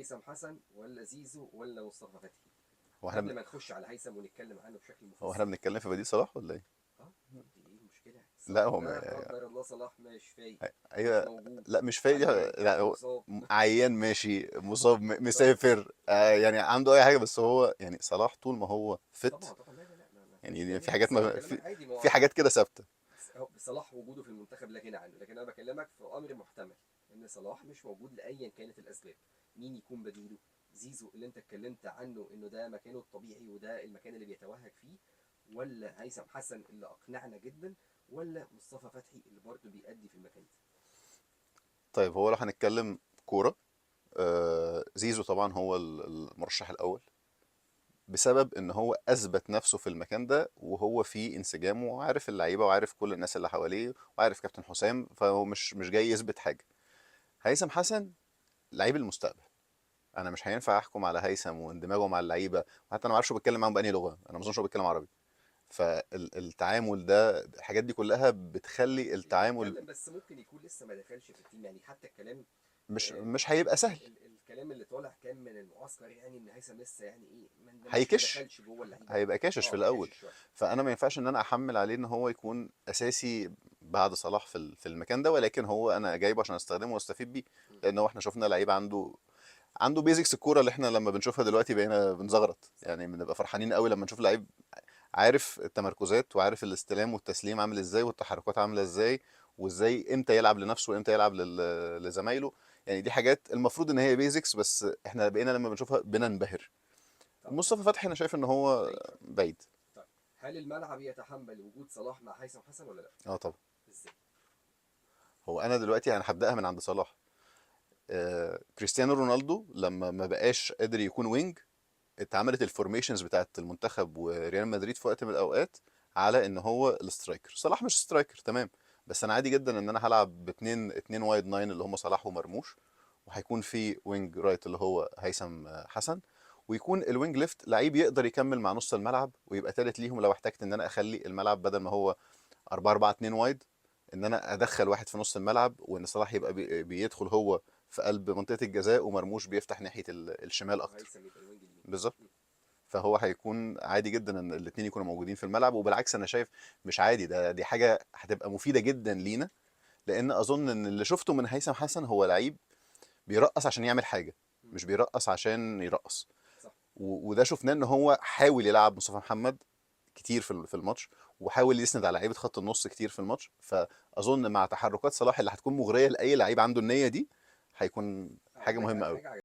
هيثم حسن ولا زيزو ولا مصطفى فتحي؟ هو احنا قبل ما نخش على هيثم ونتكلم عنه بشكل هو احنا مفصل. بنتكلم في بديل صلاح ولا ايه؟ اه، دي ايه المشكله؟ لا صلاح هو ده قدر الله صلاح مش فايق، مش ايوه. موجود، لا مش فايق عيان، لا هو مصاب. عيان ماشي، مصاب، طبعا مسافر، يعني عنده اي حاجه، بس هو يعني صلاح طول ما هو فت. طبعا طبعا، لا لا لا، ما فيش يعني في كلام، حاجات بس انا ما بكلمك في, عادي، ما في هو حاجات كده ثابته. صلاح وجوده في المنتخب لا غنى عنه، لكن انا بكلمك في امر محتمل ان صلاح مش موجود لايا كانت الاسباب. مين يكون بديله؟ زيزو اللي انت اتكلمت عنه انه ده مكانه الطبيعي وده المكان اللي بيتوهج فيه، ولا هيثم حسن اللي اقنعنا جدا، ولا مصطفى فتحي اللي برضه بيأدي في المكان ده؟ طيب هو لو هنتكلم كوره، زيزو طبعا هو المرشح الاول، بسبب ان هو اثبت نفسه في المكان ده وهو في انسجامه وعارف اللعيبه وعارف كل الناس اللي حواليه وعارف كابتن حسام، فهو مش جاي يثبت حاجه. هيثم حسن لعيب المستقبل. انا مش هينفع احكم على هيثم واندماجه مع اللعيبه، وحتى انا ما اعرفش هو بيتكلم معاهم بأنهي لغه، انا ما اظنش هو بيتكلم عربي. فالتعامل ده، الحاجات دي كلها بتخلي التعامل بيتكلم بس ممكن يكون لسه ما دخلش في التيم، يعني حتى الكلام مش هيبقى سهل. الكلام اللي طالع كان من المعسكر، يعني ان هيثم لسه يعني ايه ما اندمجش، ما هيكش دخلش جوه اللعيبه قوي. هيبقى كاشش في اه، الاول. كاشف شويه. فانا ما ينفعش ان انا احمل عليه ان هو يكون اساسي بعد صلاح في المكان ده، ولكن هو انا جايبه عشان استخدمه واستفيد بيه. م. لان هو احنا شفنا لعيب عنده بيزكس الكوره اللي احنا لما بنشوفها دلوقتي بقينا بنزغرط، صح. يعني بنبقى فرحانين قوي لما نشوف لعيب عارف التمركزات وعارف الاستلام والتسليم عامل ازاي والتحركات عامله ازاي، وازاي امتى يلعب لنفسه وامتى يلعب لزمايله. يعني دي حاجات المفروض ان هي بيزكس، بس احنا بقينا لما بنشوفها بننبهر. طب مصطفى فتحي انا شايف ان هو بعيد شويه. بعيد. طيب، هل الملعب يتحمل وجود صلاح مع هيثم حسن ولا لا؟ اه طبعا. ازاي؟ هو انا دلوقتي انا هبداها من عند صلاح. كريستيانو رونالدو لما ما بقاش قادر يكون وينج، اتعملت الفورميشنز بتاعت المنتخب وريال مدريد في وقت من الاوقات على ان هو السترايكر. صلاح مش سترايكر تمام، بس انا عادي جدا ان انا هلعب باتنين وايد ناين اللي هم صلاح ومرموش، وهيكون في وينج رايت اللي هو هيثم حسن، ويكون الوينج ليفت لعيب يقدر يكمل مع نص الملعب ويبقى تالت ليهم لو احتجت ان انا اخلي الملعب بدل ما هو 4-4-2 وايد، ان انا ادخل واحد في نص الملعب وان صلاح يبقى بيدخل هو في قلب منطقة الجزاء ومرموش بيفتح ناحية الشمال اكتر. وهيثم يبقى الوينج اليمين. بالظبط. م. فهو هيكون عادي جدا ان الاثنين يكونوا موجودين في الملعب، وبالعكس انا شايف مش عادي، دي حاجه هتبقى مفيده جدا لينا. لان اظن ان اللي شفته من هيثم حسن هو لعيب بيرقص عشان يعمل حاجه، م. مش بيرقص عشان يرقص. صح. وده شفناه ان هو حاول يلعب مصطفى محمد كتير في الماتش، وحاول يسند على لعيبه خط النص كتير في الماتش. فاظن مع تحركات صلاح اللي هتكون مغريه لاي لعيب عنده النيه دي، هيكون حاجه اقول لك مهمه على قوي. حاجه